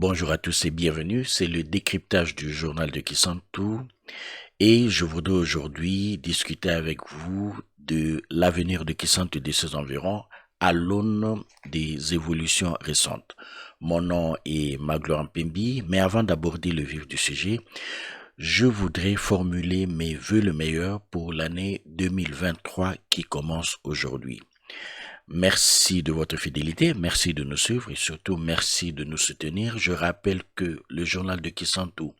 Bonjour à tous et bienvenue, c'est le décryptage du journal de Kisantu et je voudrais aujourd'hui discuter avec vous de l'avenir de Kisantu et de ses environs à l'aune des évolutions récentes. Mon nom est Magloire Mpembi, mais avant d'aborder le vif du sujet, je voudrais formuler mes vœux le meilleur pour l'année 2023 qui commence aujourd'hui. Merci de votre fidélité, merci de nous suivre et surtout merci de nous soutenir. Je rappelle que le journal de Kisantu,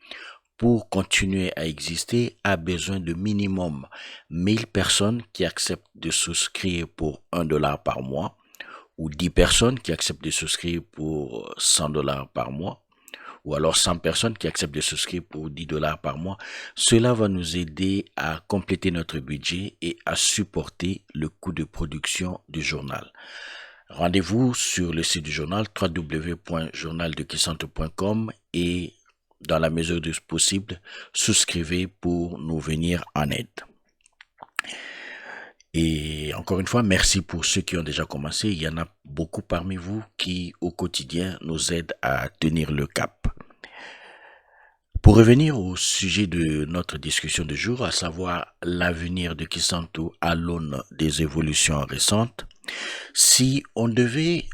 pour continuer à exister, a besoin de minimum 1000 personnes qui acceptent de souscrire pour $1 par mois ou 10 personnes qui acceptent de souscrire pour $100 par mois ou alors 100 personnes qui acceptent de souscrire pour $10 par mois. Cela va nous aider à compléter notre budget et à supporter le coût de production du journal. Rendez-vous sur le site du journal www.journaldekisantu.com et dans la mesure du possible, souscrivez pour nous venir en aide. Et encore une fois, merci pour ceux qui ont déjà commencé. Il y en a beaucoup parmi vous qui, au quotidien, nous aident à tenir le cap. Pour revenir au sujet de notre discussion du jour, à savoir l'avenir de Kisantu à l'aune des évolutions récentes, si on devait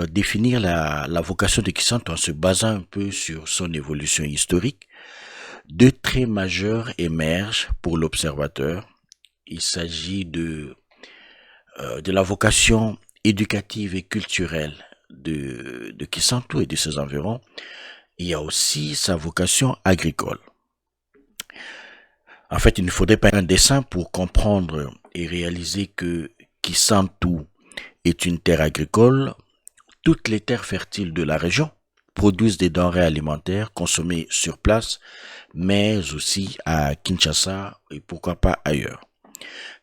définir la vocation de Kisantu en se basant un peu sur son évolution historique, deux traits majeurs émergent pour l'observateur. Il s'agit de la vocation éducative et culturelle de Kisantu et de ses environs. Il y a aussi sa vocation agricole. En fait, il ne faudrait pas un dessin pour comprendre et réaliser que Kisantu est une terre agricole. Toutes les terres fertiles de la région produisent des denrées alimentaires consommées sur place, mais aussi à Kinshasa et pourquoi pas ailleurs.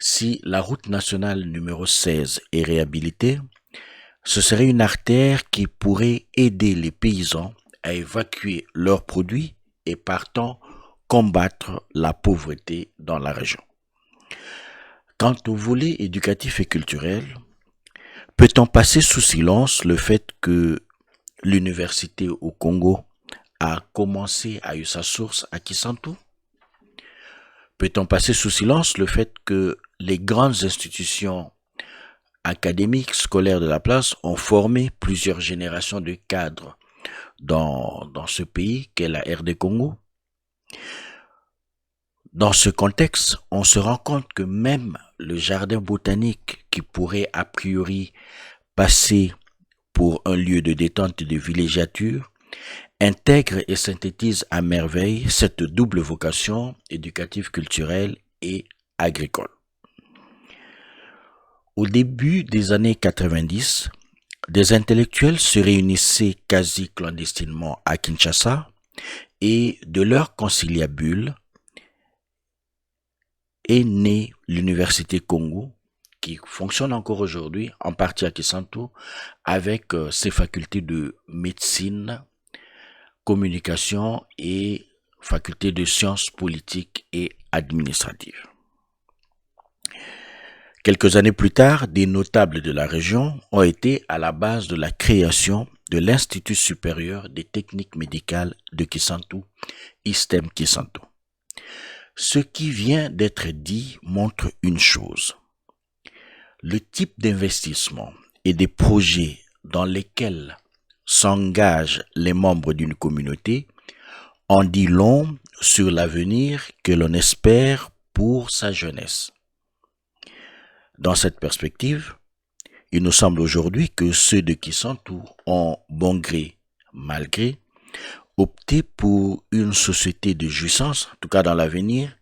Si la route nationale numéro 16 est réhabilitée, ce serait une artère qui pourrait aider les paysans à évacuer leurs produits et partant combattre la pauvreté dans la région. Quant au volet éducatif et culturel, peut-on passer sous silence le fait que l'université au Congo a eu sa source à Kisantu? Peut-on passer sous silence le fait que les grandes institutions académiques, scolaires de la place ont formé plusieurs générations de cadres dans ce pays qu'est la RD Congo? Dans ce contexte, on se rend compte que même le jardin botanique qui pourrait a priori passer pour un lieu de détente et de villégiature intègre et synthétise à merveille cette double vocation éducative, culturelle et agricole. Au début des années 90, des intellectuels se réunissaient quasi clandestinement à Kinshasa et de leur conciliabule est née l'Université Congo qui fonctionne encore aujourd'hui en partie à Kisantu avec ses facultés de médecine, communication et faculté de sciences politiques et administratives. Quelques années plus tard, des notables de la région ont été à la base de la création de l'Institut supérieur des techniques médicales de Kisantu, ISTEM Kisantu. Ce qui vient d'être dit montre une chose. Le type d'investissement et des projets dans lesquels s'engagent les membres d'une communauté en dit long sur l'avenir que l'on espère pour sa jeunesse. Dans cette perspective, il nous semble aujourd'hui que ceux de Kisantu ont bon gré, mal gré, opté pour une société de jouissance, en tout cas dans l'avenir,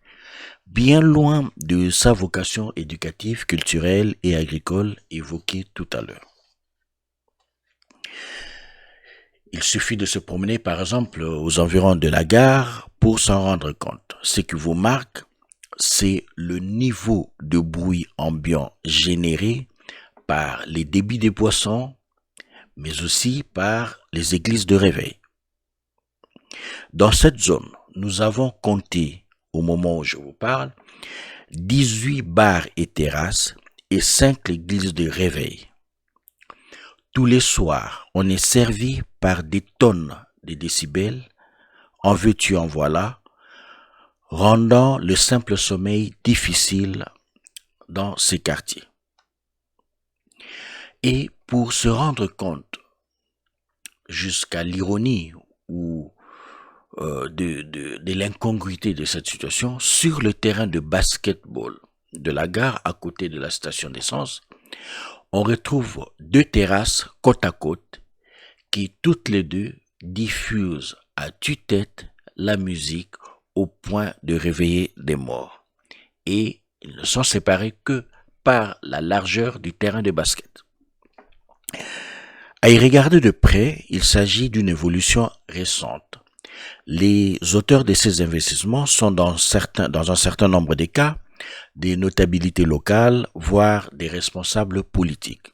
bien loin de sa vocation éducative, culturelle et agricole évoquée tout à l'heure. Il suffit de se promener par exemple aux environs de la gare pour s'en rendre compte. Ce qui vous marque, c'est le niveau de bruit ambiant généré par les débits des poissons, mais aussi par les églises de réveil. Dans cette zone, nous avons compté, au moment où je vous parle, 18 bars et terrasses et 5 églises de réveil. Tous les soirs, on est servi par des tonnes des décibels, en veux-tu en voilà, rendant le simple sommeil difficile dans ces quartiers. Et pour se rendre compte, jusqu'à l'ironie ou de l'incongruité de cette situation, sur le terrain de basketball de la gare à côté de la station d'essence, on retrouve deux terrasses côte à côte qui toutes les deux diffusent à tue-tête la musique au point de réveiller des morts. Et ils ne sont séparés que par la largeur du terrain de basket. À y regarder de près, il s'agit d'une évolution récente. Les auteurs de ces investissements sont dans un certain nombre de cas des notabilités locales, voire des responsables politiques.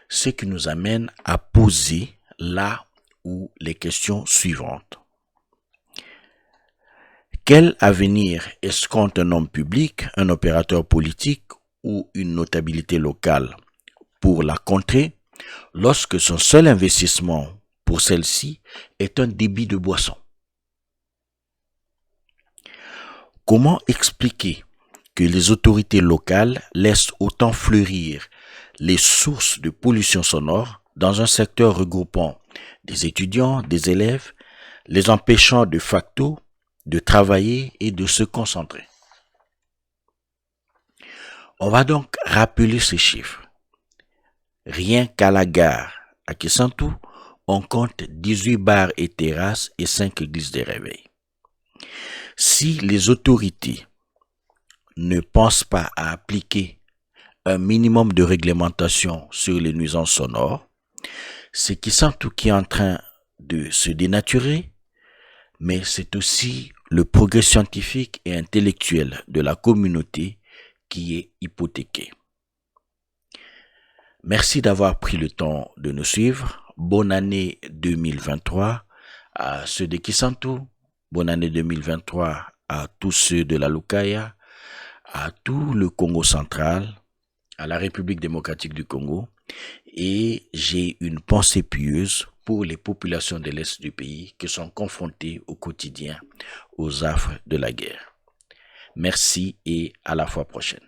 Ce qui nous amène à poser là où les questions suivantes. Quel avenir escompte un homme public, un opérateur politique ou une notabilité locale pour la contrée lorsque son seul investissement pour celle-ci est un débit de boisson? Comment expliquer que les autorités locales laissent autant fleurir les sources de pollution sonore dans un secteur regroupant des étudiants, des élèves, les empêchant de facto de travailler et de se concentrer? On va donc rappeler ces chiffres. Rien qu'à la gare, à Kisantu, on compte 18 bars et terrasses et 5 églises de réveil. Si les autorités ne pensent pas à appliquer un minimum de réglementation sur les nuisances sonores, c'est Kisantu qui est en train de se dénaturer, mais c'est aussi le progrès scientifique et intellectuel de la communauté qui est hypothéqué. Merci d'avoir pris le temps de nous suivre. Bonne année 2023 à ceux de Kisantu. Bonne année 2023 à tous ceux de la Lukaya, à tout le Congo central, à la République démocratique du Congo. Et j'ai une pensée pieuse pour les populations de l'Est du pays qui sont confrontées au quotidien aux affres de la guerre. Merci et à la fois prochaine.